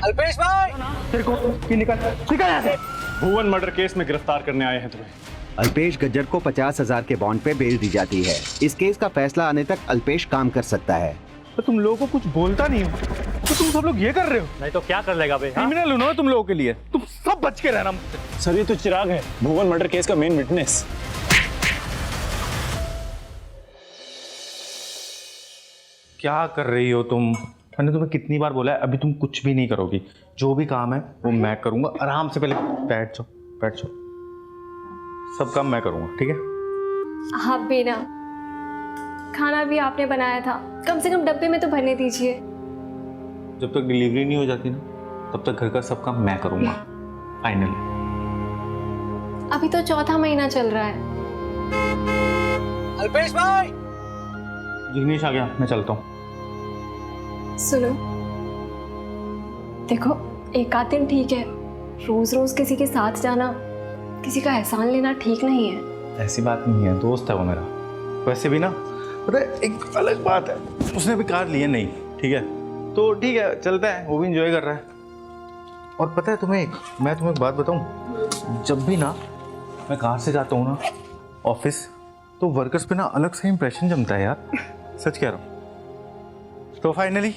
अल्पेश भाई, तेरे को कि निकल यहाँ से। भुवन मर्डर केस में गिरफ्तार करने आए हैं तुम्हें। अल्पेश गज्जर को 50,000 के बॉन्ड पे बेल दी जाती है। इस केस का फैसला आने तक अल्पेश काम कर सकता है। तो तुम लोगों को कुछ बोलता नहीं हो तो तुम सब लोग ये कर रहे हो। नहीं तो क्या कर लेगा बे? क्रिमिनल हूं ना तुम लोगों के लिए। तुम सब बच के रहना मुझसे। सर ये तो चिराग है, भुवन मर्डर केस का मेन विटनेस। क्या कर रही हो तुम? मैंने तुम्हें कितनी बार बोला है अभी तुम कुछ भी नहीं करोगी। जो भी काम है वो मैं करूंगा। आराम से पहले बैठ जाओ, बैठ जाओ। सब काम मैं करूंगा, ठीक है? हाँ बेना, खाना भी आपने बनाया था, कम से कम डब्बे में तो भरने दीजिए। जब तक डिलीवरी नहीं हो जाती ना तब तक घर का सब काम मैं करूंगा। फाइनली। अभी तो चौथा महीना चल रहा है। अल्पेश भाई, जिग्नेश आ गया, मैं चलता हूँ। सुनो, देखो एक आध दिन ठीक है, रोज रोज किसी के साथ जाना, किसी का एहसान लेना ठीक नहीं है। ऐसी बात नहीं है, दोस्त है वो मेरा। वैसे भी ना पता है एक अलग बात है, उसने अभी कार लिया नहीं, ठीक है? तो ठीक है चलता है, वो भी इंजॉय कर रहा है। और पता है मैं तुम्हें एक बात बताऊं, जब भी ना मैं कार से जाता हूँ ना ऑफिस, तो वर्कर्स पे ना अलग से इंप्रेशन जमता है यार। सच कह रहा हूँ। तो फाइनली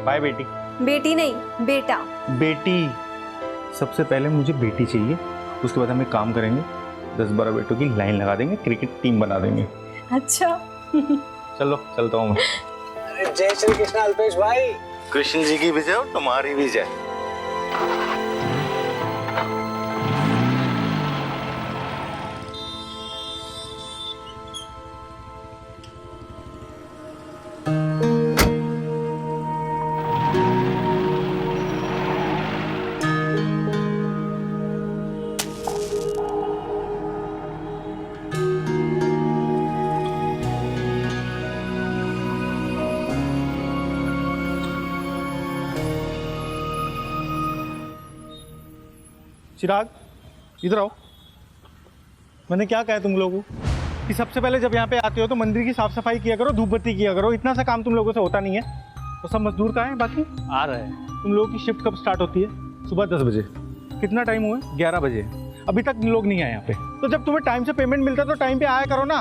बाय बेटी। बेटी नहीं, बेटा। बेटी, सबसे पहले मुझे बेटी चाहिए, उसके बाद हम एक काम करेंगे, 10-12 बेटों की लाइन लगा देंगे, क्रिकेट टीम बना देंगे। अच्छा। चलो चलता हूँ मैं। अरे जय श्री कृष्ण अल्पेश भाई। कृष्ण जी की भी जय और तुम्हारी भी जय। चिराग, इधर आओ। मैंने क्या कहा तुम लोगों को कि सबसे पहले जब यहाँ पे आते हो तो मंदिर की साफ सफाई किया करो, धूप बत्ती किया करो। इतना सा काम तुम लोगों से होता नहीं है। तो सब मजदूर कहाँ हैं बाकी? आ रहे हैं। तुम लोगों की शिफ्ट कब स्टार्ट होती है? सुबह 10 बजे। कितना टाइम हुआ है? 11 बजे। अभी तक लोग नहीं आए यहाँ पे। तो जब तुम्हें टाइम से पेमेंट मिलता है तो टाइम पे आया करो ना।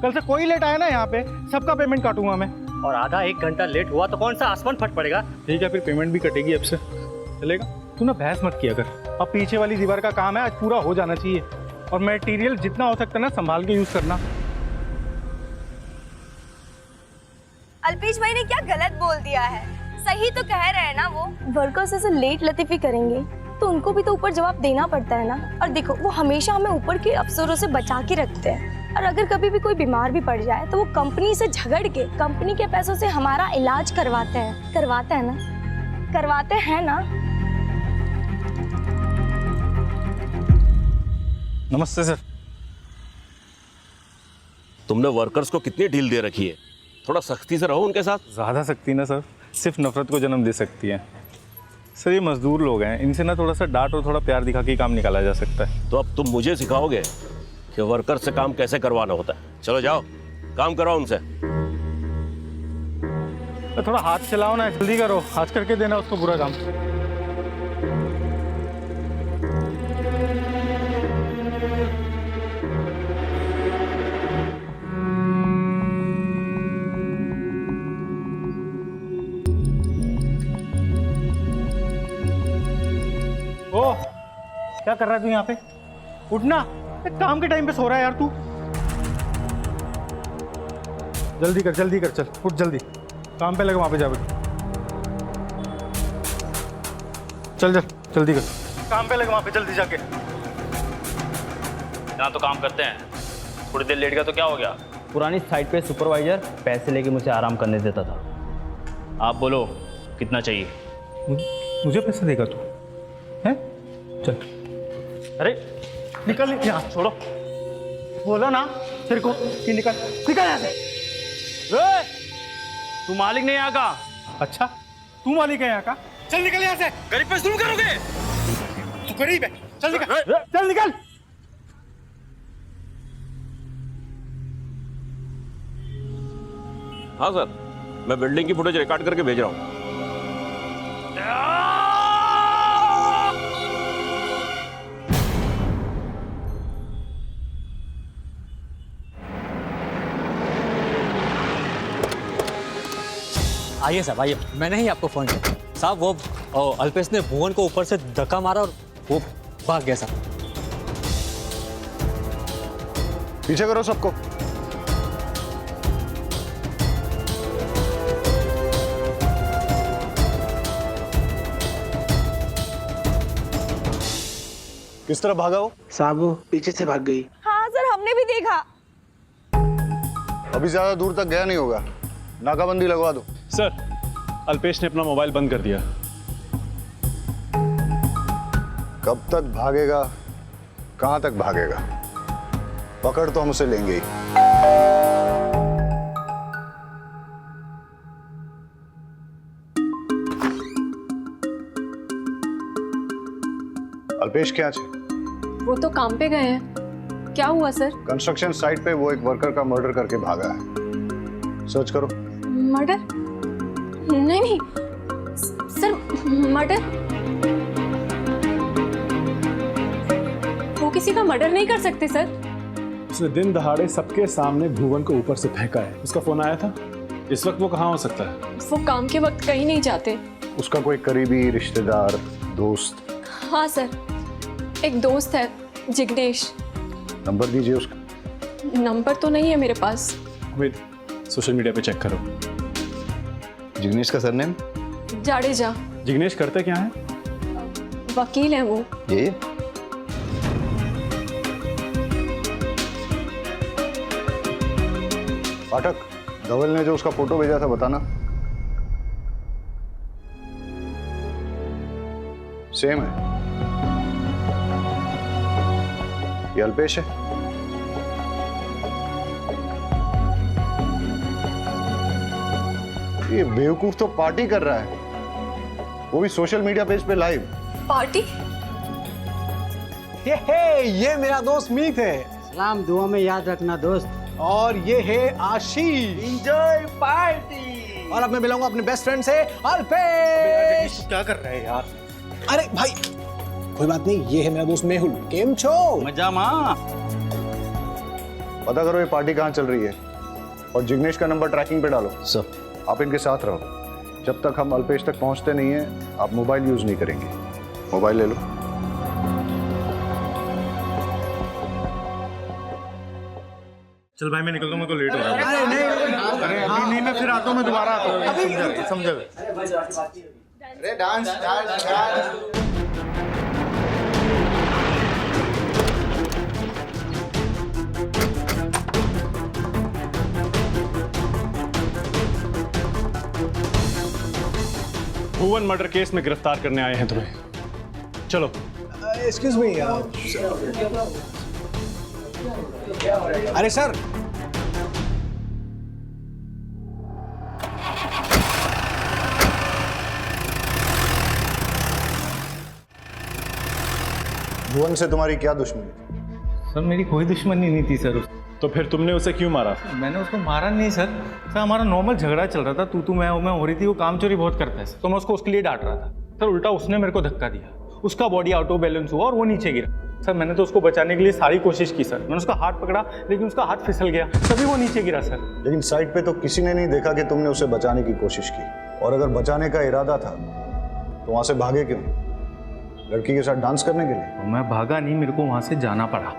कल से कोई लेट आया ना यहाँ पे, सबका पेमेंट काटूंगा मैं। और आधा 1 घंटा लेट हुआ तो कौन सा आसमान फट पड़ेगा? ठीक है, फिर पेमेंट भी कटेगी अब से। चलेगा? तू ना बहस मत किया कर। अब पीछे वाली दीवार का काम है, आज पूरा हो जाना चाहिए। और मटेरियल जितना हो सकता है ना संभाल के यूज करना। अल्पेश भाई ने क्या गलत बोल दिया है? सही तो कह रहे हैं ना वो। वर्कर्स ऐसे लेट लतीफी करेंगे तो उनको भी तो ऊपर जवाब देना पड़ता है ना। और देखो वो हमेशा हमें ऊपर के अफसरों से बचा के रखते हैं, और अगर कभी भी कोई बीमार भी पड़ जाए तो वो कंपनी से झगड़ के कंपनी के पैसों से हमारा इलाज करवाते हैं। करवाते हैं ना? करवाते हैं ना? नमस्ते सर। तुमने वर्कर्स को कितनी ढील दे रखी है? थोड़ा सख्ती से रहो उनके साथ। ज़्यादा सख्ती ना सर सिर्फ नफरत को जन्म दे सकती है। सर ये मजदूर लोग हैं, इनसे ना थोड़ा सा डांट और थोड़ा प्यार दिखा के काम निकाला जा सकता है। तो अब तुम मुझे सिखाओगे कि वर्कर से काम कैसे करवाना होता है? चलो जाओ काम कराओ उनसे। तो थोड़ा हाथ चलाओ ना, जल्दी करो, आज करके देना उसको पूरा काम। ओ, क्या कर रहा है तू यहाँ पे? उठना, काम के टाइम पे सो रहा है यार तू। जल्दी कर चल, उठ जल्दी, काम पे लगे वहां पे जा। चल जल्दी कर, काम पे लगे वहां पे जल्दी जाके। यहाँ तो काम करते हैं, थोड़ी देर लेट गया तो क्या हो गया? पुरानी साइट पे सुपरवाइजर पैसे लेके मुझे आराम करने देता था। आप बोलो कितना चाहिए? मुझे पैसे देगा तू? हैं? चल। अरे निकल यहाँ, छोड़ो। बोला ना तेरे को कि निकल यहाँ से। तू मालिक नहीं यहाँ का? अच्छा तू मालिक है यहाँ का? चल निकल यहाँ से। गरीब पे जुल्म करोगे? तू गरीब है, चल निकल। हाँ सर। मैं बिल्डिंग की फुटेज रिकॉर्ड करके भेज रहा हूँ। आइए साहब आइए, मैंने ही आपको फ़ोन किया साहब। वो अल्पेश ने भुवन को ऊपर से धक्का मारा और वो भाग गया साहब। पीछे करो सबको। किस तरह भागा वो? साहब वो पीछे से भाग गई। हाँ सर, हमने भी देखा। अभी ज्यादा दूर तक गया नहीं होगा, नाकाबंदी लगवा दो। सर, अल्पेश ने अपना मोबाइल बंद कर दिया। कब तक भागेगा, कहां तक भागेगा? पकड़ तो हम उसे लेंगे ही। अल्पेश क्या है? वो तो काम पे गए हैं। क्या हुआ सर? कंस्ट्रक्शन साइट पे वो एक वर्कर का मर्डर करके भागा है। सर्च करो। मर्डर? नहीं नहीं सर, मर्डर? वो किसी का मर्डर नहीं कर सकते सर। उसने दिन दहाड़े सबके सामने भुवन को ऊपर से फेंका है। उसका फोन आया था। इस वक्त वो कहाँ हो सकता है? वो काम के वक्त कहीं नहीं जाते। उसका कोई करीबी रिश्तेदार, दोस्त? हाँ सर, एक दोस्त है जिग्नेश। नंबर दीजिए उसका। नंबर तो नहीं है मेरे पास। वेट, सोशल मीडिया पे चेक करो। जिग्नेश का सरनेम? जाडेजा। जिग्नेश करते क्या है? वकील है वो। ये पाठक, धवल ने जो उसका फोटो भेजा था बताना। सेम है। ये अल्पेश है। ये बेवकूफ तो पार्टी कर रहा है, वो भी सोशल मीडिया पेज पे लाइव। पार्टी? ये मेरा दोस्त मीत है। सलाम दुआ में याद रखना दोस्त। और ये है आशीष। Enjoy party. और अब मैं मिलाऊंगा अपने बेस्ट फ्रेंड से अल्पेश। क्या कर रहे हैं यार? अरे भाई कोई बात नहीं, ये है मेरा दोस्त मेहुल। केम छो? मजा माँ। पता करो ये पार्टी कहाँ चल रही है और जिग्नेश का नंबर ट्रैकिंग पे डालो। सर, आप इनके साथ रहो। जब तक हम अल्पेश तक पहुंचते नहीं हैं, आप मोबाइल यूज नहीं करेंगे। मोबाइल ले लो। चल भाई मैं निकलता हूँ, मेरे को लेट हो रहा है। अरे नहीं, अरे अभी नहीं, मैं फिर आता हूँ, मैं दोबारा आता हूँ। समझा। अरे डांस डांस डांस। भुवन मर्डर केस में गिरफ्तार करने आए हैं तुम्हें। चलो। Excuse me. अरे सर, भुवन से तुम्हारी क्या दुश्मनी? सर मेरी कोई दुश्मनी नहीं थी सर। तो फिर तुमने उसे क्यों मारा? मैंने उसको मारा नहीं सर। सर हमारा नॉर्मल झगड़ा चल रहा था, तू मैं हो रही थी। वो काम चोरी बहुत करता है, तो मैं उसको उसके लिए डांट रहा था। सर उल्टा उसने मेरे को धक्का दिया, उसका बॉडी आउट ऑफ बैलेंस हुआ और वो नीचे गिरा। सर मैंने तो उसको बचाने के लिए सारी कोशिश की सर। मैंने उसका हाथ पकड़ा लेकिन उसका हाथ फिसल गया, तभी वो नीचे गिरा सर। लेकिन साइट पे तो किसी ने नहीं देखा कि तुमने उसे बचाने की कोशिश की। और अगर बचाने का इरादा था तो वहां से भागे क्यों? लड़की के साथ डांस करने के लिए? मैं भागा नहीं, मेरे को वहां से जाना पड़ा।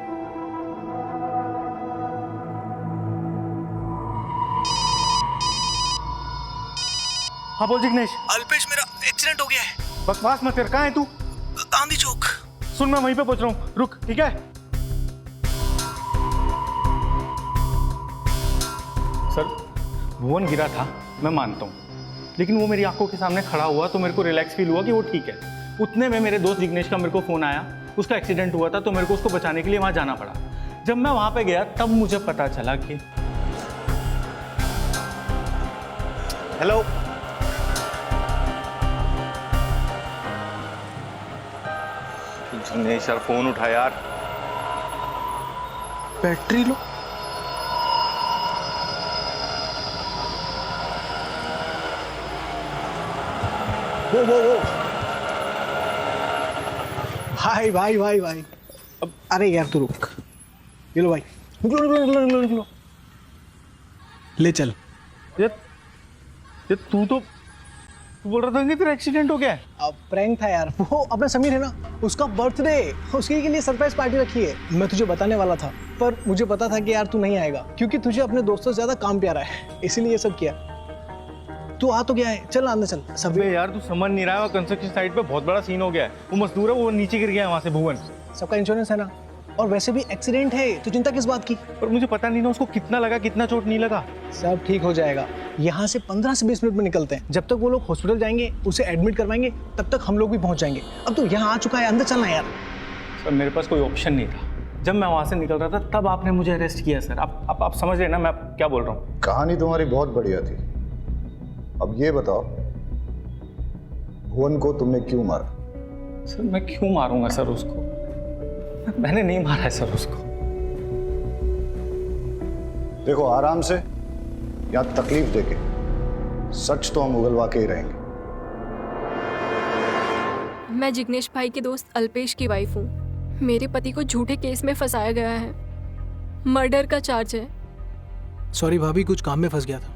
हाँ बोल जिग्नेश। अल्पेश मेरा एक्सीडेंट हो गया है। बकवास मत कर, कहाँ है तू? गांधी चौक। सुन मैं वहीं पे पहुंच रहा हूँ, रुक ठीक है? सर भुवन गिरा था मैं मानता हूँ, लेकिन वो मेरी आंखों के सामने खड़ा हुआ तो मेरे को रिलैक्स फील हुआ कि वो ठीक है। उतने में मेरे दोस्त जिग्नेश का मेरे को फ़ोन आया, उसका एक्सीडेंट हुआ था तो मेरे को उसको बचाने के लिए वहाँ जाना पड़ा। जब मैं वहाँ पे गया तब मुझे पता चला कि हेलो जिग्नेश यार फ़ोन उठा यार। Battery low. वो भाई अब अरे यार तू रुक। ये लो भाई, निकलो। ले चल। ये तू बोल रहा था कि तेरा एक्सीडेंट हो गया है। अब प्रैंक था यार, वो अपना समीर है ना, उसका बर्थडे, उसके लिए सरप्राइज पार्टी रखी है। मैं तुझे बताने वाला था पर मुझे पता था कि यार तू नहीं आएगा क्योंकि तुझे अपने दोस्तों से ज्यादा काम प्यारा है, इसीलिए ये सब किया। तू आ तो गया है, चल अंदर चल। सब यार तू समझ नहीं रहा है, कंस्ट्रक्शन साइट पे बहुत बड़ा सीन हो गया है। वो मजदूर है, वो नीचे गिर गया है वहां से भुवन। सबका इंश्योरेंस है ना, और वैसे भी एक्सीडेंट है तो चिंता किस बात की। पर मुझे पता नहीं ना उसको कितना लगा, कितना चोट नहीं लगा। सब ठीक हो जाएगा। यहाँ से 15 से 20 मिनट में निकलते हैं। जब तक वो लोग हॉस्पिटल जाएंगे, उसे एडमिट करवाएंगे, तब तक हम लोग भी पहुंच जाएंगे। अब तो यहाँ आ चुका है, अंदर चलना यार। सर मेरे पास कोई ऑप्शन नहीं था। जब मैं वहां से निकल रहा था तब आपने मुझे अरेस्ट किया सर। आप समझ रहे ना मैं क्या बोल रहा हूँ। कहानी तुम्हारी बहुत बढ़िया थी। अब ये बताओ, भुवन को तुमने क्यों मारा? सर मैं क्यों मारूंगा सर उसको? मैंने नहीं मारा है सर उसको। देखो आराम से, या तकलीफ देके, सच तो हम उगलवा के ही रहेंगे। मैं जिग्नेश भाई के दोस्त अल्पेश की वाइफ हूँ। मेरे पति को झूठे केस में फंसाया गया है, मर्डर का चार्ज है। सॉरी भाभी, कुछ काम में फंस गया था।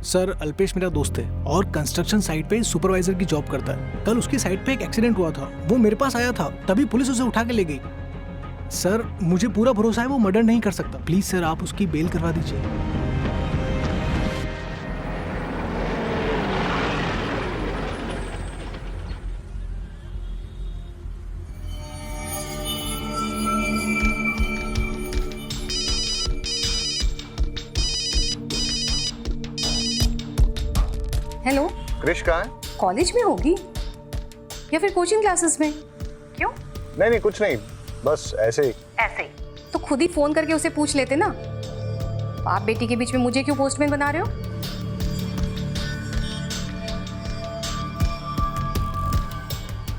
सर अल्पेश मेरा दोस्त है और कंस्ट्रक्शन साइट पे सुपरवाइजर की जॉब करता है। कल उसकी साइट पे एक एक्सीडेंट हुआ था, वो मेरे पास आया था, तभी पुलिस उसे उठा के ले गई। सर मुझे पूरा भरोसा है वो मर्डर नहीं कर सकता। प्लीज सर आप उसकी बेल करवा दीजिए। हेलो, क्रिश कहाँ है? कॉलेज में होगी या फिर कोचिंग क्लासेस में? क्यों? नहीं कुछ नहीं, बस ऐसे ही। ऐसे ही तो खुद ही फोन करके उसे पूछ लेते ना। बाप बेटी के बीच में मुझे क्यों पोस्टमैन बना रहे हो?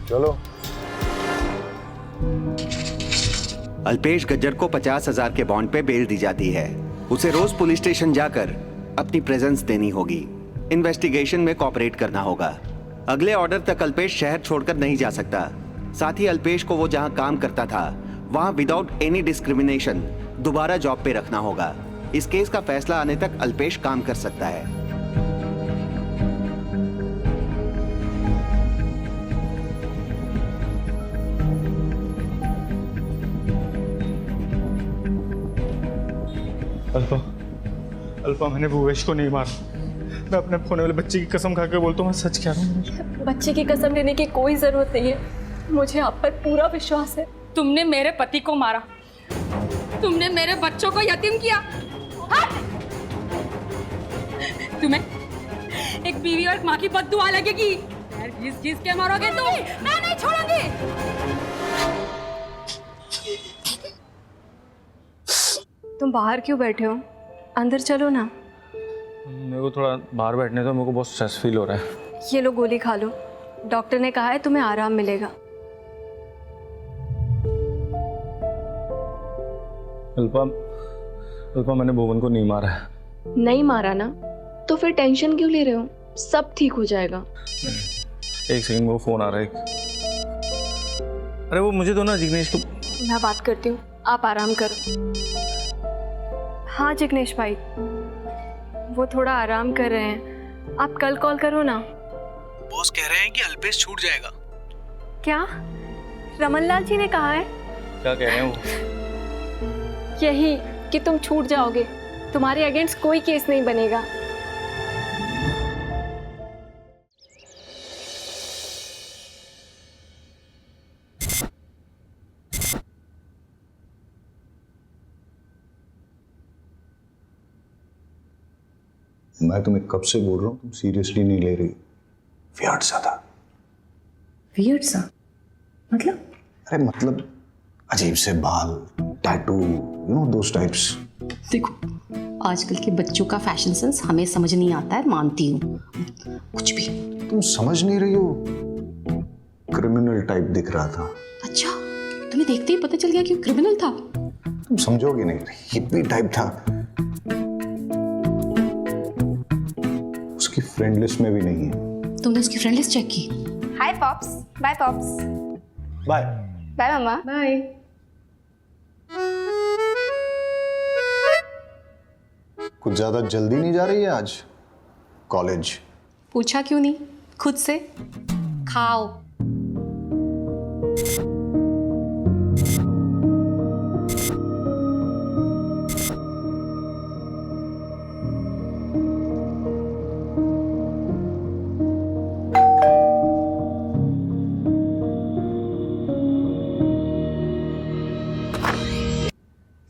चलो। अल्पेश गज्जर को 50,000 के बॉन्ड पे बेल दी जाती है। उसे रोज पुलिस स्टेशन जाकर अपनी प्रेजेंस देनी होगी। इन्वेस्टिगेशन में कोऑपरेट करना होगा। अगले ऑर्डर तक अल्पेश शहर छोड़कर नहीं जा सकता। साथ ही अल्पेश को वो जहां काम करता था वहां विदाउट एनी डिस्क्रिमिनेशन दोबारा जॉब पे रखना होगा। इस केस का फैसला आने तक अल्पेश काम कर सकता है। अल्पा मैंने भुवेश को नहीं मारा। मैं अपने होने वाले बच्चे की कसम खा के बोलता हूँ, मैं सच कह रहा हूँ। बच्चे की कसम लेने की कोई जरूरत नहीं है, मुझे आप पर पूरा विश्वास है। तुमने मेरे पति को मारा, तुमने मेरे बच्चों को यतीम किया। तुम्हें एक बीवी और माँ की बद्दुआ लगेगी। घिस घिस के मरोगे तुम। मैं नहीं छोड़ूंगी। तुम बाहर क्यों बैठे हो? अंदर चलो ना। मेरे को थोड़ा बाहर बैठने दो, मेरे को बहुत स्ट्रेस फील हो रहा है। ये लो गोली खा लो, डॉक्टर ने कहा है तुम्हें आराम मिलेगा। अल्पा मैंने भुवन को नहीं मारा है। नहीं मारा ना तो फिर टेंशन क्यों ले रहे हो? सब ठीक हो जाएगा। एक सेकंड, वो फोन आ रहा है। अरे वो मुझे दो ना जिग्नेश को। मैं बात करती हूँ, आप आराम करो। हाँ जिग्नेश भाई, वो थोड़ा आराम कर रहे हैं, आप कल कॉल करो ना। बॉस कह रहे हैं कि अल्पेश छूट जाएगा। क्या रमनलाल जी ने कहा है? क्या कह रहे हैं वो? यही कि तुम छूट जाओगे, तुम्हारे अगेंस्ट कोई केस नहीं बनेगा। मैं तुम्हें कब से बोल रहा हूँ, तुम सीरियसली नहीं ले रही। वियर्ड सा था। वियर्ड सा मतलब? अरे मतलब अजीब से बाल, tattoo, you know those types. देखो आजकल के बच्चों का फैशन सेंस हमें समझ नहीं आता है, मानती हूँ, कुछ भी। तुम समझ नहीं रही हो, क्रिमिनल टाइप दिख रहा था। अच्छा, तुम्हें देखते ही पता चल गया कि क्रिमिनल था? तुम समझोगे नहीं, हिप्पी टाइप था। उसकी फ्रेंड लिस्ट में भी नहीं है। तुमने उसकी फ्रेंड लिस्ट चेक की? Hi pops, bye pops, bye. Bye mamma, bye. कुछ ज्यादा जल्दी नहीं जा रही है आज कॉलेज? पूछा क्यों नहीं खुद से? खाओ।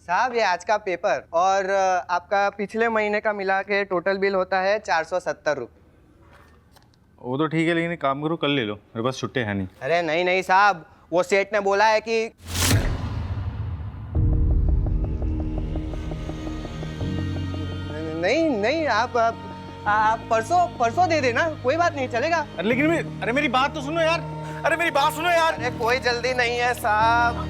साहब ये आज का पेपर और आपका पिछले महीने का मिला के टोटल बिल होता है 470 रुपये। वो तो ठीक है, लेकिन एक काम करो, कल ले लो, मेरे पास छुट्टे हैं नहीं। अरे नहीं नहीं साहब, वो सेठ ने बोला है कि नहीं नहीं आप परसों दे देना, कोई बात नहीं, चलेगा। अरे मेरी बात तो सुनो यार, अरे मेरी बात सुनो यार। अरे कोई जल्दी नहीं है साहब।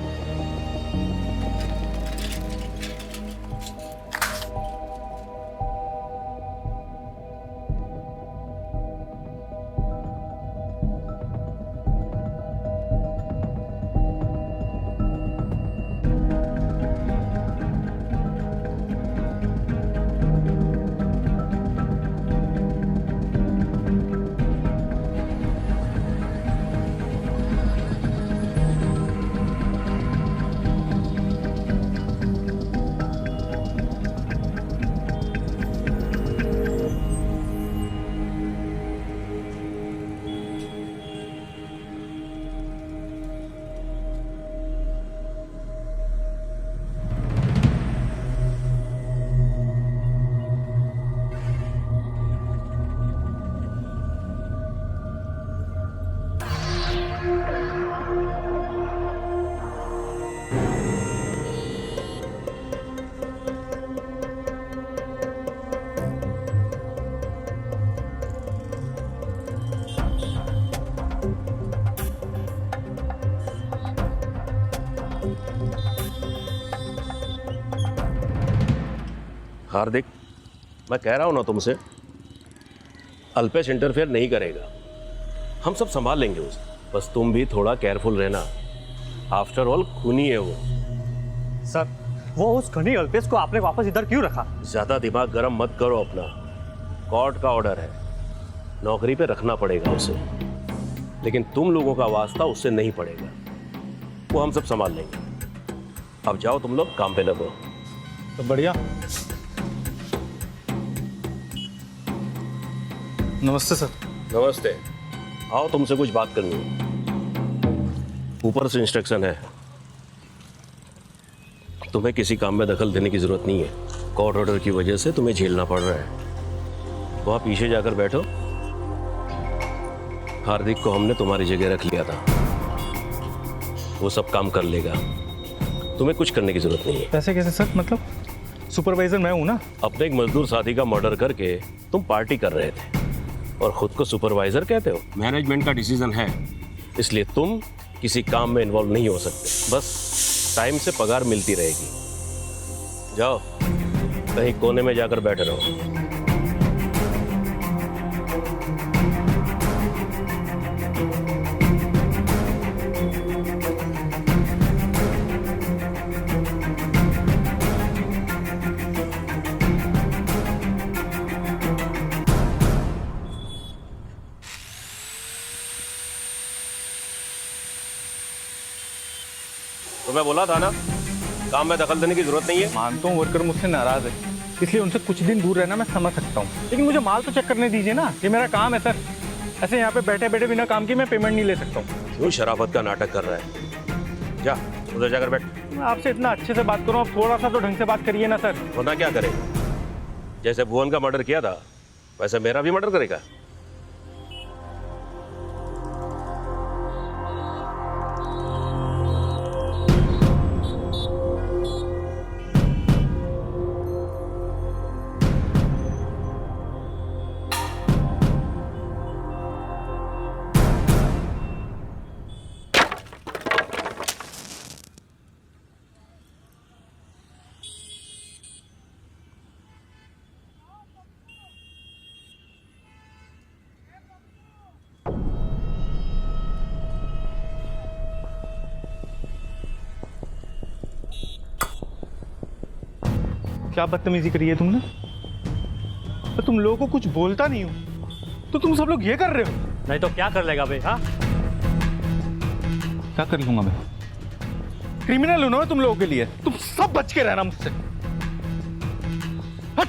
हार्दिक, मैं कह रहा हूं ना तुमसे, अल्पेश इंटरफेयर नहीं करेगा, हम सब संभाल लेंगे उसे। बस तुम भी थोड़ा केयरफुल रहना, आफ्टर ऑल खूनी है वो। सर, वो उस खनी अल्पेश को आपने वापस इधर क्यों रखा? ज्यादा दिमाग गर्म मत करो अपना, कोर्ट का ऑर्डर है, नौकरी पे रखना पड़ेगा उसे, लेकिन तुम लोगों का वास्ता उससे नहीं पड़ेगा, वो हम सब संभाल लेंगे। अब जाओ तुम लोग काम पे लगो। तो बढ़िया। नमस्ते सर। नमस्ते, आओ तुमसे कुछ बात करनी है। ऊपर से इंस्ट्रक्शन है, तुम्हें किसी काम में दखल देने की जरूरत नहीं है, कोर्ट ऑर्डर की वजह से तुम्हें झेलना पड़ रहा है। वहां पीछे जाकर बैठो, हार्दिक को हमने तुम्हारी जगह रख लिया था, वो सब काम कर लेगा, तुम्हें कुछ करने की जरूरत नहीं है। पैसे कैसे सर? मतलब सुपरवाइजर मैं हूं ना। अपने एक मजदूर साथी का मर्डर करके तुम पार्टी कर रहे थे और खुद को सुपरवाइजर कहते हो। मैनेजमेंट का डिसीजन है, इसलिए तुम किसी काम में इन्वॉल्व नहीं हो सकते, बस टाइम से पगार मिलती रहेगी। जाओ कहीं कोने में जाकर बैठे रहो। तो मैं बोला था ना, काम में दखल देने की जरूरत नहीं है। मानता हूँ वर्कर मुझसे नाराज है, इसलिए उनसे कुछ दिन दूर रहना मैं समझ सकता हूँ, लेकिन मुझे माल तो चेक करने दीजिए ना, ये मेरा काम है सर। ऐसे यहाँ पे बैठे बैठे बिना काम के मैं पेमेंट नहीं ले सकता हूँ। क्यों शराफत का नाटक कर रहा है? जा उधर जाकर बैठ। मैं आपसे इतना अच्छे से बात करूँ, आप थोड़ा सा तो ढंग से बात करिए ना सर। वरना क्या करेगा? जैसे भुवन का मर्डर किया था वैसे मेरा भी मर्डर करेगा? क्या बदतमीजी करी है तुमने? तो तुम लोगों को कुछ बोलता नहीं हो तो तुम सब लोग ये कर रहे हो। नहीं तो क्या कर लेगा बे? हाँ, क्या कर लूंगा मैं? क्रिमिनल हूं ना तुम लोगों के लिए। तुम सब बच के रहना मुझसे। हट।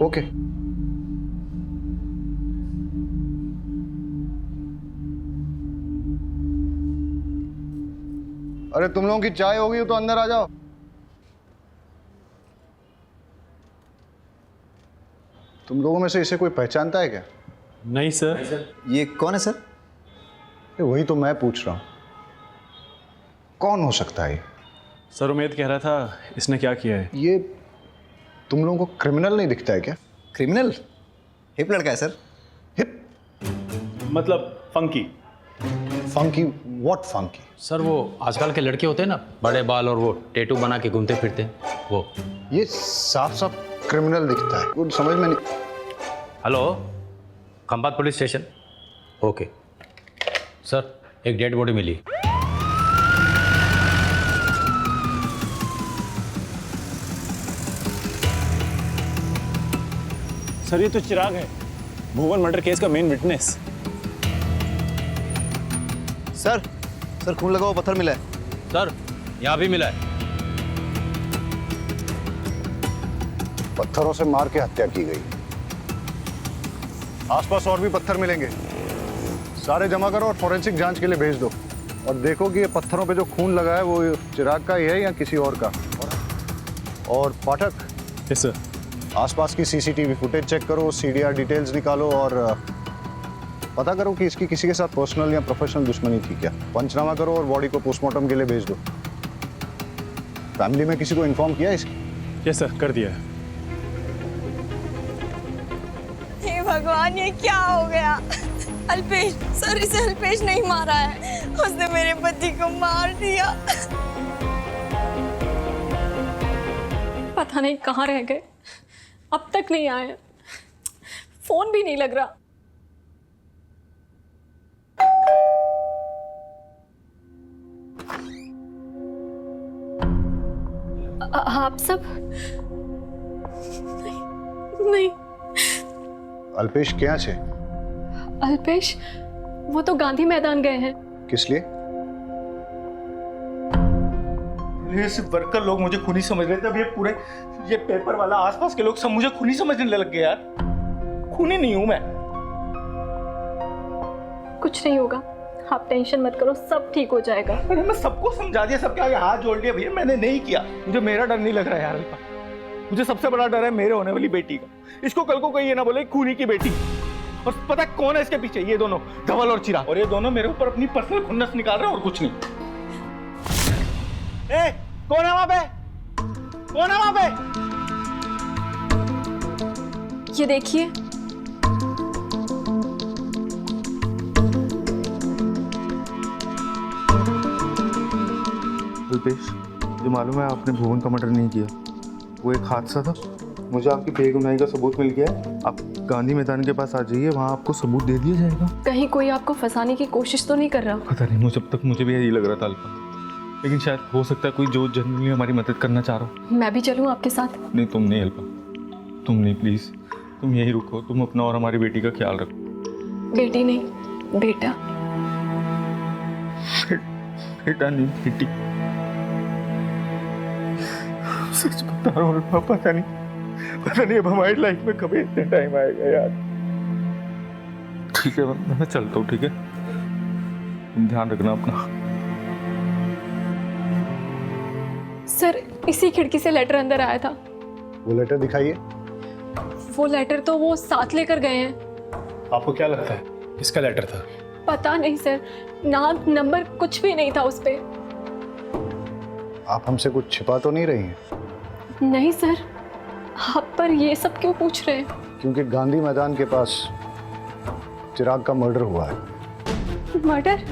ओके। अरे तुम लोगों की चाय हो गई हो तो अंदर आ जाओ। तुम लोगों में से इसे कोई पहचानता है क्या? नहीं सर। ये कौन है सर? वही तो मैं पूछ रहा हूं, कौन हो सकता है ये? सर उमेद कह रहा था इसने क्या किया है। ये तुम लोगों को क्रिमिनल नहीं दिखता है क्या? क्रिमिनल? हिप लड़का है सर। हिप मतलब funky. Funky? What funky? Sir वो आजकल के लड़के होते हैं ना, बड़े बाल और वो टैटू बना के घूमते फिरते हैं, वो। ये साफ साफ क्रिमिनल दिखता है, कुछ समझ में नहीं। Hello, Khambhat police station. Okay sir, एक डेड बॉडी मिली। सर ये तो चिराग है, भुवन मर्डर केस का मेन विटनेस। सर सर खून लगा हुआ पत्थर मिला है। सर यहाँ भी मिला है। पत्थरों से मार के हत्या की गई। आसपास और भी पत्थर मिलेंगे, सारे जमा करो और फॉरेंसिक जांच के लिए भेज दो। और देखो कि ये पत्थरों पे जो खून लगा है वो चिराग का ही है या किसी और का। और पाठक, यस सर, आसपास की सीसीटीवी फुटेज चेक करो, सीडीआर डिटेल्स निकालो और पता करो कि इसकी किसी के साथ पर्सनल या प्रोफेशनल दुश्मनी थी क्या। पंचनामा करो और बॉडी को पोस्टमार्टम के लिए भेज दो। फैमिली में किसी को इन्फॉर्म किया इसकी? यस सर, कर दिया है। हे भगवान, ये क्या हो गया? अल्पेश सर, इसे अल्पेश नहीं मारा है, उसने मेरे पति को मार दिया। पता नहीं कहाँ रह गए, अब तक नहीं आए, फोन भी नहीं लग रहा। आप सब नहीं। अल्पेश क्या छे? अल्पेश वो तो गांधी मैदान गए हैं। किस लिए? ये सिर्फ वर्कर लोग मुझे खूनी समझ रहे थे, अब ये पेपर वाला आसपास के लोग सब मुझे खूनी समझने लग गए यार। खूनी नहीं हूं मैं। कुछ नहीं होगा, आप टेंशन मत करो, सब ठीक हो जाएगा। अरे मैं सबको समझा दिया, सबके आगे हाथ जोड़ दिया भैया, मैंने नहीं किया। मुझे मेरा डर नहीं लग रहा है यार अल्पा। मुझे सबसे बड़ा डर है मेरे होने वाली बेटी का। इसको कल को कोई ये ना बोले खूनी की बेटी। और पता है कौन है इसके पीछे? ये दोनों, धवल और चिराग। और ये दोनों मेरे ऊपर अपनी पर्सनल खुन्नस निकाल रहे हैं और कुछ नहीं। ए, कौन है वहां पे? कौन है वहां पे? ये देखिए, अल्पेश, जो मालूम है आपने भुवन का मर्डर नहीं किया, वो एक हादसा था। मुझे आपकी बेगुनाही का सबूत मिल गया है। आप गांधी मैदान के पास आ जाइए, वहाँ आपको सबूत दे दिया जाएगा। कहीं कोई आपको फंसाने की कोशिश तो नहीं कर रहा? पता नहीं, मुझे अब तक मुझे भी यही लग रहा था अल्पा, लेकिन शायद हो सकता है कोई जो जनरली हमारी मदद करना चाह रहा हो। मैं भी चलूं आपके साथ? नहीं, तुम नहीं अल्पा, तुम नहीं, प्लीज तुम यही रुको। तुम अपना और हमारी बेटी का ख्याल रखो। बेटी नहीं, बेटा। बेटा नहीं, बेटी। सच बता रहा हूँ अल्पा, पता नहीं अब हमारी लाइफ में कभी इतना टाइम आएगा यार। ठीक है, मैं चलता हूँ, ठीक है? तुम ध्यान रखना अपना। सर, इसी खिड़की से लेटर अंदर आया था। वो लेटर दिखाइए। वो लेटर तो वो साथ लेकर गए हैं। आपको क्या लगता है किसका लेटर था? पता नहीं सर, नाम नंबर कुछ भी नहीं था उस पे। आप हमसे कुछ छिपा तो नहीं रही हैं? नहीं सर, आप पर ये सब क्यों पूछ रहे हैं? क्योंकि गांधी मैदान के पास चिराग का मर्डर हुआ है। मर्डर?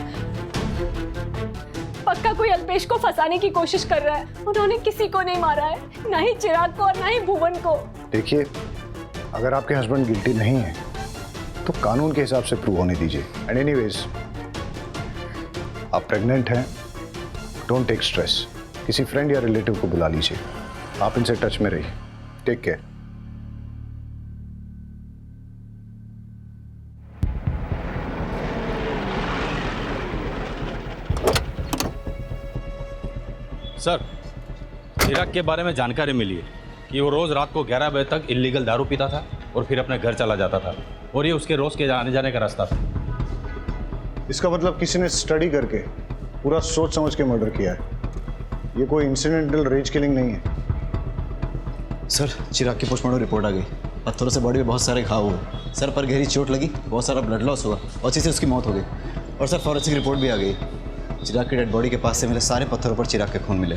पक्का कोई अल्पेश को फंसाने की कोशिश कर रहा है। उन्होंने किसी को नहीं मारा है, ना ही चिराग को और ना ही भुवन को। देखिए, अगर आपके हस्बैंड गिल्टी नहीं है तो कानून के हिसाब से प्रूव होने दीजिए। एंड एनीवेज, आप प्रेग्नेंट हैं, डोंट टेक स्ट्रेस। किसी फ्रेंड या रिलेटिव को बुला लीजिए। आप इनसे टच में रहिए। Take care. सर, चिराग के बारे में जानकारी मिली है कि वो रोज़ रात को 11 बजे तक इल्लीगल दारू पीता था और फिर अपने घर चला जाता था, और ये उसके रोज़ के आने जाने का रास्ता था। इसका मतलब किसी ने स्टडी करके पूरा सोच समझ के मर्डर किया है। ये कोई इंसिडेंटल रेज किलिंग नहीं है। सर, चिराग की पोस्टमार्टम रिपोर्ट आ गई। पत्थरों से बॉडी में बहुत सारे घाव हुए, सर पर गहरी चोट लगी, बहुत सारा ब्लड लॉस हुआ और इसी से उसकी मौत हो गई। और सर, फॉरेंसिक रिपोर्ट भी आ गई। चिराग की डेड बॉडी के पास से मिले सारे पत्थरों पर चिराग के खून मिले,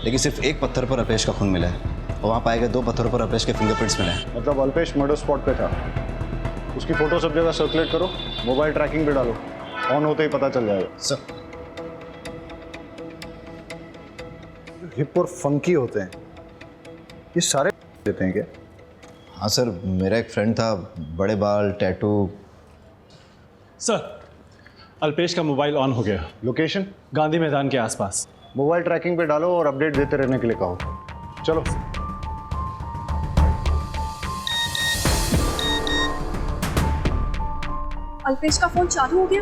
लेकिन सिर्फ एक पत्थर पर अल्पेश का खून मिला है, और वहाँ पाए गए 2 पत्थरों पर अल्पेश के फिंगरप्रिंट्स मिले हैं। मतलब अल्पेश मर्डर स्पॉट पे था। उसकी फोटो सब जगह सर्कुलेट करो, मोबाइल ट्रैकिंग पे डालो, ऑन होते ही पता चल जाएगा। सर, हिप और फंकी होते हैं, ये सारे देते हैं क्या? हाँ सर, मेरा एक फ्रेंड था, बड़े बाल, टैटू। सर, अल्पेश का मोबाइल ऑन हो गया। लोकेशन? गांधी मैदान के आसपास। मोबाइल ट्रैकिंग पे डालो और अपडेट देते रहने के लिए कहो। चलो। अल्पेश का फोन चालू हो गया।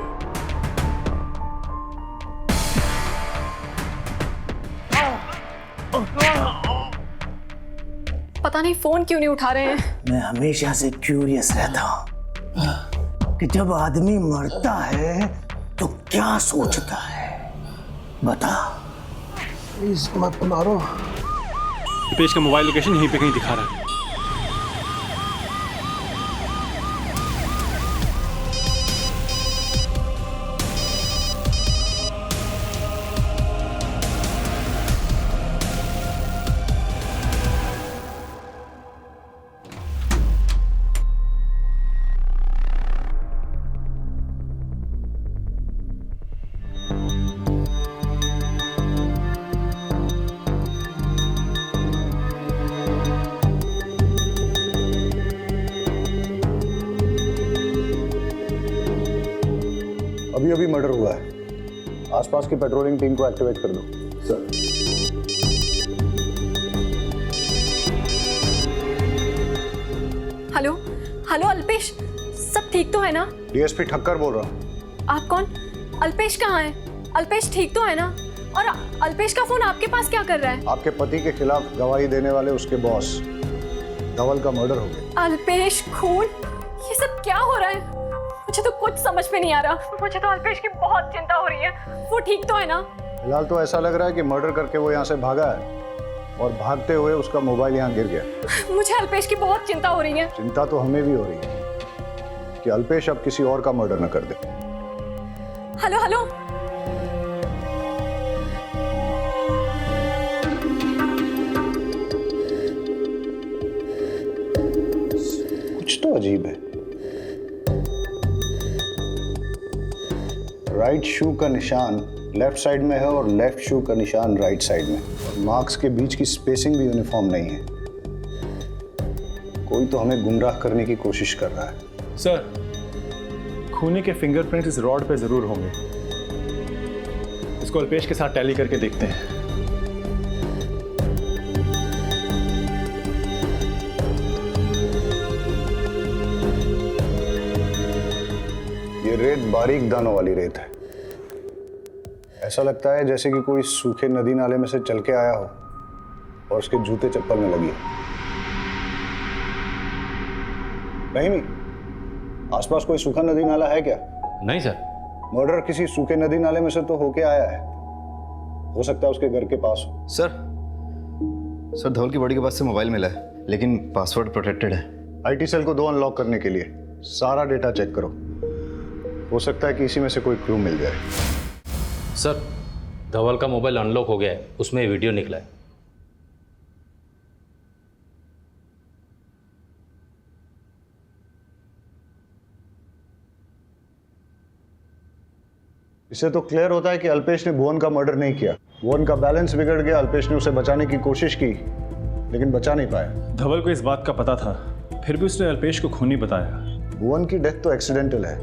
पता नहीं फोन क्यों नहीं उठा रहे हैं। मैं हमेशा से क्यूरियस रहता हूँ कि जब आदमी मरता है तो क्या सोचता है। बता। प्लीज मत मारो। अल्पेश का मोबाइल लोकेशन यहीं पे कहीं दिखा रहा है। अभी अभी मर्डर हुआ है, आसपास की पेट्रोलिंग टीम को एक्टिवेट कर दो। सर। हेलो हेलो अल्पेश, सब ठीक तो है ना? डीएसपी ठक्कर बोल रहा हूँ। आप कौन? अल्पेश कहाँ है? अल्पेश ठीक तो है ना? और अल्पेश का फोन आपके पास क्या कर रहा है? आपके पति के खिलाफ गवाही देने वाले उसके बॉस धवल का मर्डर हो गया। अल्पेश खून, ये सब क्या हो रहा है? मुझे तो कुछ समझ में नहीं आ रहा। मुझे तो अल्पेश की बहुत चिंता हो रही है। वो ठीक तो है ना? फिलहाल तो ऐसा लग रहा है कि मर्डर करके वो यहाँ से भागा है और भागते हुए उसका मोबाइल यहाँ गिर गया। मुझे अल्पेश की बहुत चिंता हो रही है। चिंता तो हमें भी हो रही है कि अल्पेश अब किसी और का मर्डर न कर दे। हेलो हेलो, कुछ तो अजीब है। राइट शू का निशान लेफ्ट साइड में है और लेफ्ट शू का निशान राइट साइड में, और मार्क्स के बीच की स्पेसिंग भी यूनिफॉर्म नहीं है। कोई तो हमें गुमराह करने की कोशिश कर रहा है। सर, खूनी के फिंगरप्रिंट इस रॉड पे जरूर होंगे। इसको अल्पेश के साथ टैली करके देखते हैं। ये रेत बारीक दानों वाली रेत है। ऐसा लगता है जैसे कि कोई सूखे नदी नाले में से चल के आया हो और उसके जूते चप्पल में लगी है। नहीं, आसपास कोई सूखा नदी नाला है क्या? नहीं सर। मर्डर किसी सूखे नदी नाले में से तो होके आया है। हो सकता है उसके घर के पास हो। सर धवल की बॉडी के पास से मोबाइल मिला है, लेकिन पासवर्ड प्रोटेक्टेड है। आईटी सेल को 2 अनलॉक करने के लिए सारा डेटा चेक करो। हो सकता है कि इसी में से कोई क्लू मिल जाए। सर, धवल का मोबाइल अनलॉक हो गया है, उसमें वीडियो निकला है। इससे तो क्लियर होता है कि अल्पेश ने भुवन का मर्डर नहीं किया। भुवन का बैलेंस बिगड़ गया, अल्पेश ने उसे बचाने की कोशिश की लेकिन बचा नहीं पाया। धवल को इस बात का पता था, फिर भी उसने अल्पेश को खूनी बताया। भुवन की डेथ तो एक्सीडेंटल है,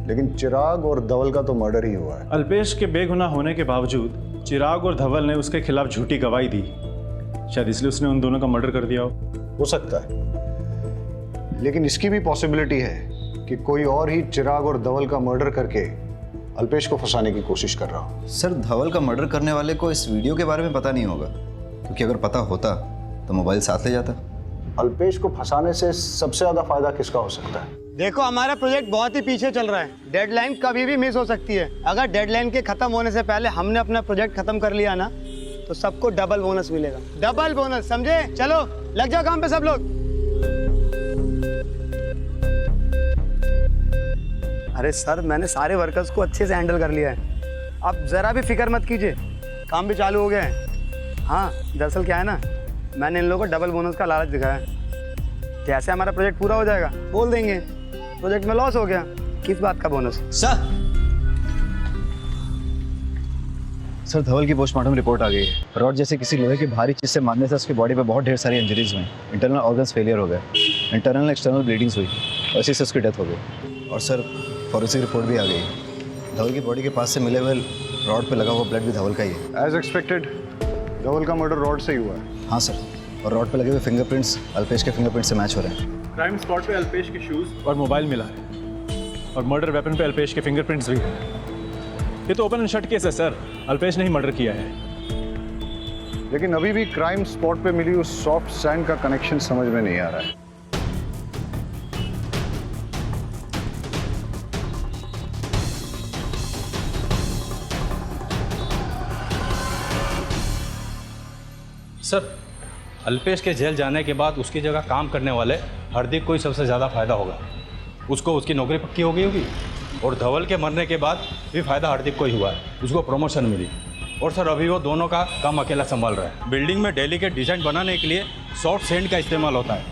लेकिन चिराग और धवल का तो मर्डर ही हुआ है। अल्पेश के बेगुनाह होने के बावजूद चिराग और धवल ने उसके खिलाफ झूठी गवाही दी, शायद इसलिए उसने उन दोनों का मर्डर कर दिया हो सकता है, लेकिन इसकी भी पॉसिबिलिटी है कि कोई और ही चिराग और धवल का मर्डर करके अल्पेश को फंसाने की कोशिश कर रहा हो। सर धवल का मर्डर करने वाले को इस वीडियो के बारे में पता नहीं होगा, क्योंकि अगर पता होता तो मोबाइल साथ ले जाता। अल्पेश को फंसाने से सबसे ज्यादा फायदा किसका हो सकता है? देखो हमारा प्रोजेक्ट बहुत ही पीछे चल रहा है, डेडलाइन कभी भी मिस हो सकती है। अगर डेडलाइन के खत्म होने से पहले हमने अपना प्रोजेक्ट खत्म कर लिया ना, तो सबको डबल बोनस मिलेगा, डबल बोनस, समझे? चलो लग जाओ काम पे सब लोग। अरे सर, मैंने सारे वर्कर्स को अच्छे से हैंडल कर लिया है, आप जरा भी फिक्र मत कीजिए, काम भी चालू हो गया है। हाँ, दरअसल क्या है ना, मैंने इन लोगों को डबल बोनस का लालच दिखाया है। जैसे हमारा प्रोजेक्ट पूरा हो जाएगा बोल देंगे प्रोजेक्ट में लॉस हो गया, किस बात का बोनस? सर धवल की पोस्टमार्टम रिपोर्ट आ गई है। रॉड जैसे किसी लोहे की भारी चीज से मारने से उसकी बॉडी पे बहुत ढेर सारी इंजरीज हुई, इंटरनल ऑर्गन्स फेलियर हो गए, इंटरनल एक्सटर्नल ब्लीडिंग्स हुई और इसी से उसकी डेथ हो गई। और सर फॉरेंसिक रिपोर्ट भी आ गई, धवल की बॉडी के पास से मिले हुए रॉड पे लगा हुआ ब्लड भी धवल का ही है। एज एक्सपेक्टेड धवल का मर्डर रॉड से ही हुआ है। हाँ सर, और रॉड पे लगे हुए फिंगरप्रिंट्स अल्पेश के फिंगरप्रिंट से मैच हो रहे हैं। क्राइम स्पॉट पे अल्पेश के शूज और मोबाइल मिला है, और मर्डर वेपन पे अल्पेश के फिंगरप्रिंट्स भी हैं। ये तो ओपन एंड शट केस है सर, अल्पेश ने ही मर्डर किया है। लेकिन अभी भी क्राइम स्पॉट पे मिली उस सॉफ्ट सैंड का कनेक्शन समझ में नहीं आ रहा है। सर अल्पेश के जेल जाने के बाद उसकी जगह काम करने वाले हार्दिक को ही सबसे ज़्यादा फायदा होगा। उसको उसकी नौकरी पक्की हो गई होगी, और धवल के मरने के बाद भी फायदा हार्दिक को ही हुआ है, उसको प्रमोशन मिली। और सर अभी वो दोनों का काम अकेला संभाल रहा है। बिल्डिंग में डेलीकेट डिजाइन बनाने के लिए सॉफ्ट सैंड का इस्तेमाल होता है,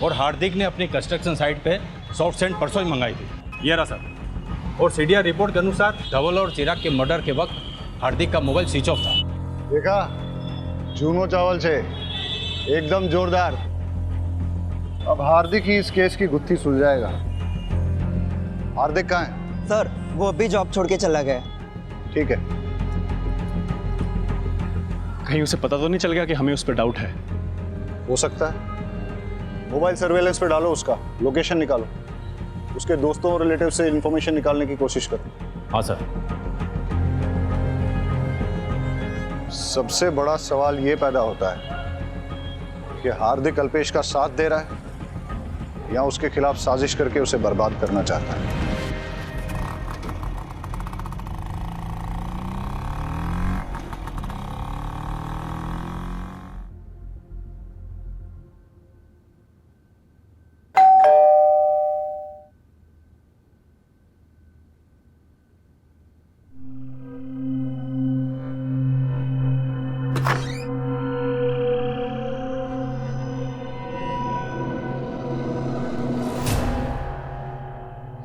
और हार्दिक ने अपनी कंस्ट्रक्शन साइट पे सॉफ्ट सैंड परसों ही मंगाई थी। ये रहा सर। और सीडीआर रिपोर्ट के अनुसार धवल और चिराग के मर्डर के वक्त हार्दिक का मोबाइल स्विच ऑफ था। देखा, चूनो चावल से एकदम जोरदार। अब हार्दिक ही इस केस की गुत्थी सुलझाएगा। हार्दिक कहाँ है? सर वो अभी जॉब छोड़ के चला गया। ठीक है, कहीं उसे पता तो नहीं चल गया कि हमें उस पर डाउट है? हो सकता है। मोबाइल सर्वेलेंस पे डालो, उसका लोकेशन निकालो, उसके दोस्तों और रिलेटिव से इंफॉर्मेशन निकालने की कोशिश करो। हाँ सर। सबसे बड़ा सवाल ये पैदा होता है कि हार्दिक अल्पेश का साथ दे रहा है या उसके खिलाफ साजिश करके उसे बर्बाद करना चाहता है।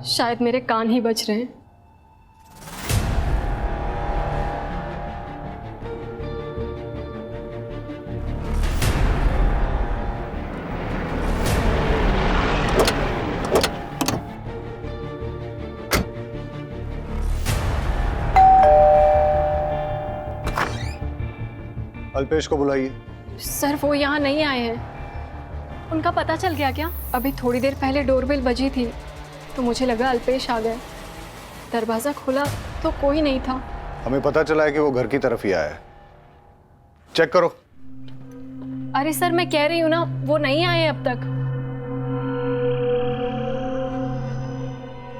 शायद मेरे कान ही बज रहे हैं। अल्पेश को बुलाइए। सर वो यहाँ नहीं आए हैं। उनका पता चल गया क्या? अभी थोड़ी देर पहले डोरबेल बजी थी तो मुझे लगा अल्पेश आ गए। दरवाज़ा खोला तो कोई नहीं था। हमें पता चला है कि वो घर की तरफ ही आया है। चेक करो। अरे सर मैं कह रही हूँ ना, वो नहीं आए अब तक।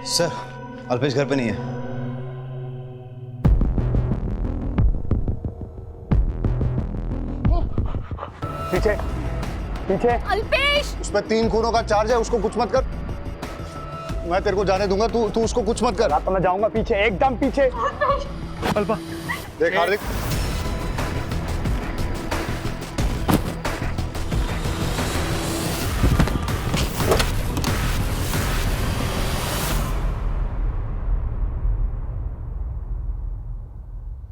सर अल्पेश घर पे नहीं है। पीछे पीछे। अल्पेश! उसमें 3 खूनों का चार्ज है, उसको कुछ मत कर। मैं तेरे को जाने दूंगा, तू उसको कुछ मत कर। तो मैं जाऊंगा पीछे, एकदम पीछे। अल्पा देख हार्दिक,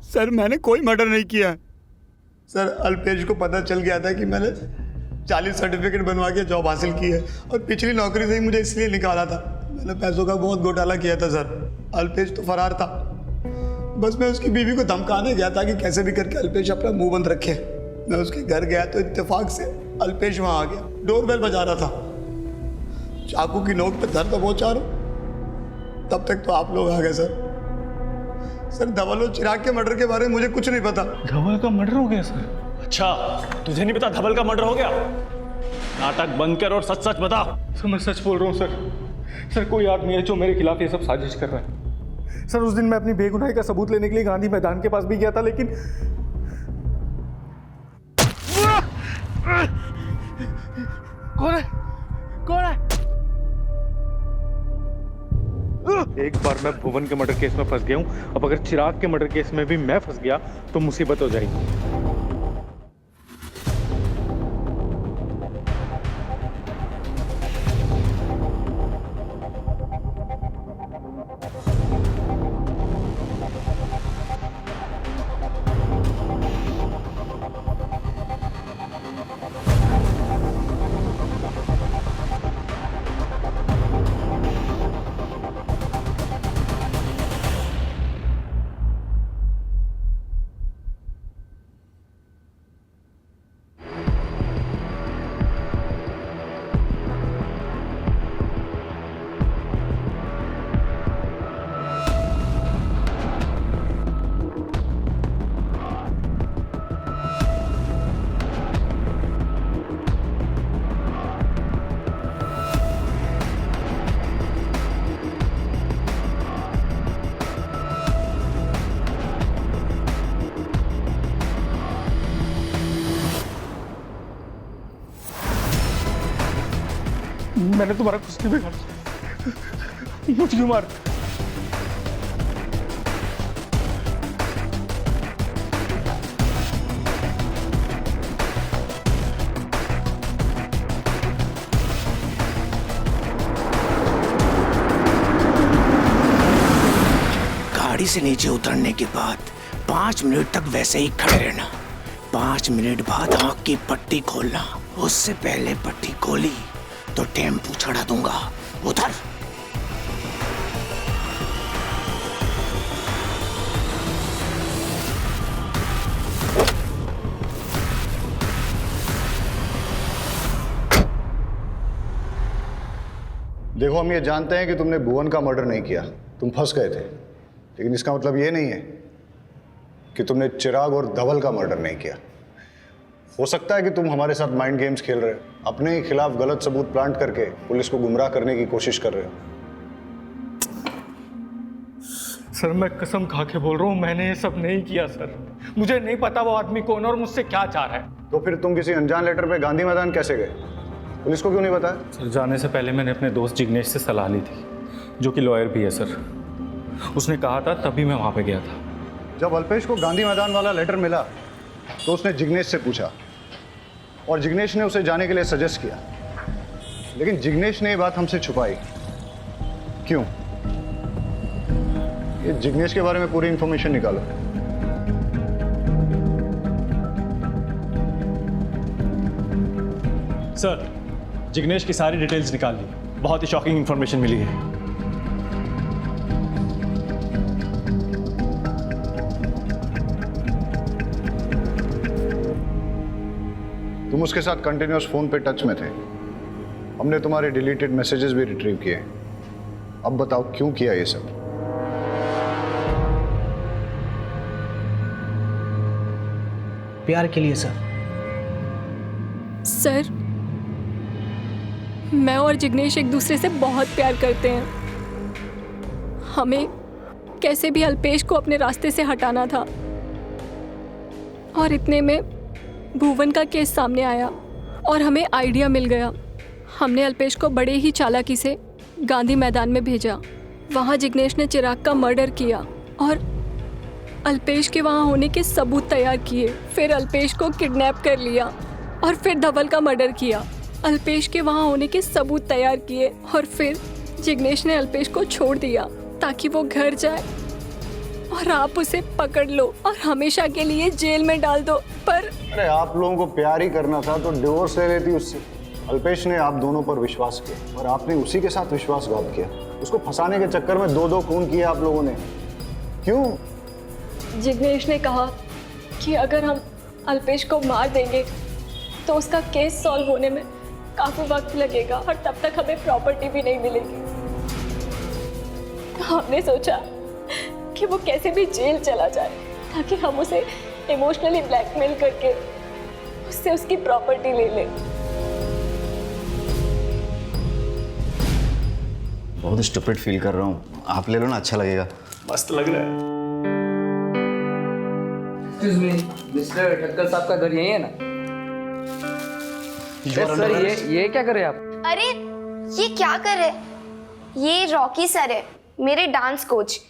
सर मैंने कोई मर्डर नहीं किया। सर अल्पेश को पता चल गया था कि मैंने 40 सर्टिफिकेट बनवा के जॉब हासिल की है और पिछली नौकरी से ही मुझे इसलिए निकाला था। मैंने पैसों का बहुत घोटाला किया था सर। अल्पेश तो फरार था, बस मैं उसकी बीवी को धमकाने गया था कि कैसे भी करके अल्पेश अपना मुंह बंद रखे। मैं उसके घर गया तो इत्तेफाक से अल्पेश वहाँ आ गया, डोरबेल बजा रहा था। चाकू की नोक पे धर तो पहुँचा रहा, तब तक तो आप लोग आ गए सर। सर धवल और चिराग के मर्डर के बारे में मुझे कुछ नहीं पता। धवल का मर्डर हो गया सर? अच्छा, तुझे नहीं पता धवल का मर्डर हो गया? नाटक बंद कर और सच सच बता। सर मैं सच बोल रहा हूँ सर। सर कोई आदमी है जो मेरे खिलाफ ये सब साजिश कर रहा है। सर उस दिन मैं अपनी बेगुनाही का सबूत लेने के लिए गांधी मैदान के पास भी गया था, लेकिन कौन है? कौन है? एक बार मैं भुवन के मर्डर केस में फंस गया हूं, अब अगर चिराग के मर्डर केस में भी मैं फंस गया तो मुसीबत हो जाएगी। मैंने तुम्हारा कुछ नहीं बिगाड़ा, मुझे क्यों मार? गाड़ी से नीचे उतरने के बाद 5 मिनट तक वैसे ही खड़े रहना। 5 मिनट बाद आंख की पट्टी खोलना। उससे पहले पट्टी खोली तो टेम्पू चढ़ा दूंगा। उधर देखो, हम ये जानते हैं कि तुमने भुवन का मर्डर नहीं किया, तुम फंस गए थे, लेकिन इसका मतलब ये नहीं है कि तुमने चिराग और धवल का मर्डर नहीं किया। हो सकता है कि तुम हमारे साथ माइंड गेम्स खेल रहे हो, अपने ही खिलाफ गलत सबूत प्लांट करके पुलिस को गुमराह करने की कोशिश कर रहे हो। सर मैं कसम खा के बोल रहा हूँ, मैंने ये सब नहीं किया सर। मुझे नहीं पता वो आदमी कौन है और मुझसे क्या चाह रहा है। तो फिर तुम किसी अनजान लेटर पे गांधी मैदान कैसे गए? पुलिस को क्यों नहीं बताया? सर जाने से पहले मैंने अपने दोस्त जिग्नेश से सलाह ली थी, जो कि लॉयर भी है सर। उसने कहा था, तभी मैं वहाँ पे गया था। जब अल्पेश को गांधी मैदान वाला लेटर मिला तो उसने जिग्नेश से पूछा और जिग्नेश ने उसे जाने के लिए सजेस्ट किया, लेकिन जिग्नेश ने ये बात हमसे छुपाई। क्यों? ये जिग्नेश के बारे में पूरी इंफॉर्मेशन निकालो। सर जिग्नेश की सारी डिटेल्स निकाल ली, बहुत ही शॉकिंग इंफॉर्मेशन मिली है। तुम उसके साथ कंटिन्यूअस फोन पे टच में थे। हमने तुम्हारे डिलीटेड मैसेजेस भी रिट्रीव किए। अब बताओ क्यों किया ये सब? प्यार के लिए सर। सर मैं और जिग्नेश एक दूसरे से बहुत प्यार करते हैं। हमें कैसे भी अल्पेश को अपने रास्ते से हटाना था और इतने में भुवन का केस सामने आया और हमें आइडिया मिल गया। हमने अल्पेश को बड़े ही चालाकी से गांधी मैदान में भेजा। वहाँ जिग्नेश ने चिराग का मर्डर किया और अल्पेश के वहाँ होने के सबूत तैयार किए। फिर अल्पेश को किडनैप कर लिया और फिर धवल का मर्डर किया। अल्पेश के वहाँ होने के सबूत तैयार किए और फिर जिग्नेश ने अल्पेश को छोड़ दिया ताकि वो घर जाए और आप उसे पकड़ लो और हमेशा के लिए जेल में डाल दो। पर अरे आप लोगों को प्यार ही करना था तो डिवोर्स ले लेती उससे। अल्पेश ने आप दोनों पर विश्वास किया और आपने उसी के साथ विश्वासघात किया। उसको फंसाने के चक्कर में 2-2 खून किए आप लोगों ने। क्यों? जिग्नेश ने कहा कि अगर हम अल्पेश को मार देंगे तो उसका केस सॉल्व होने में काफी वक्त लगेगा और तब तक हमें प्रॉपर्टी भी नहीं मिलेगी। हमने सोचा कि वो कैसे भी जेल चला जाए ताकि हम उसे इमोशनली ब्लैकमेल करके उससे उसकी प्रॉपर्टी ले लें। बहुत स्टूपिड फील कर रहा हूँ, आप ले लो ना, अच्छा लगेगा। मस्त लग रहा है। एक्सक्यूज मी, मिस्टर ठक्कर साहब का घर यही है ना? सर ये क्या कर रहे हैं आप? अरे ये क्या कर रहे? ये रॉकी सर है, मेरे डांस कोच।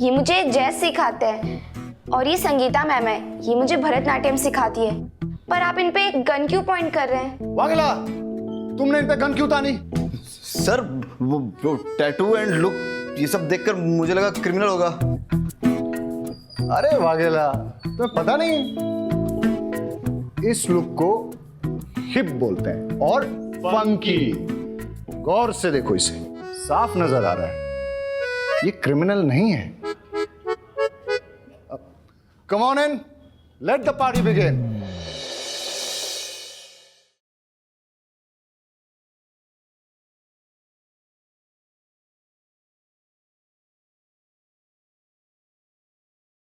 ये मुझे जैज सिखाते हैं और ये संगीता मैम है, ये मुझे भरतनाट्यम सिखाती है। पर आप इन पे गन क्यों पॉइंट कर रहे हैं? वागेला, तुमने इन पे गन क्यों तानी? सर वो टैटू एंड लुक ये सब देखकर मुझे लगा क्रिमिनल होगा। अरे वागेला, तुम्हें पता नहीं, इस लुक को हिप बोलते हैं और फंकी। गौर से देखो, इसे साफ नजर आ रहा है, ये क्रिमिनल नहीं है। Come on in, let the party begin.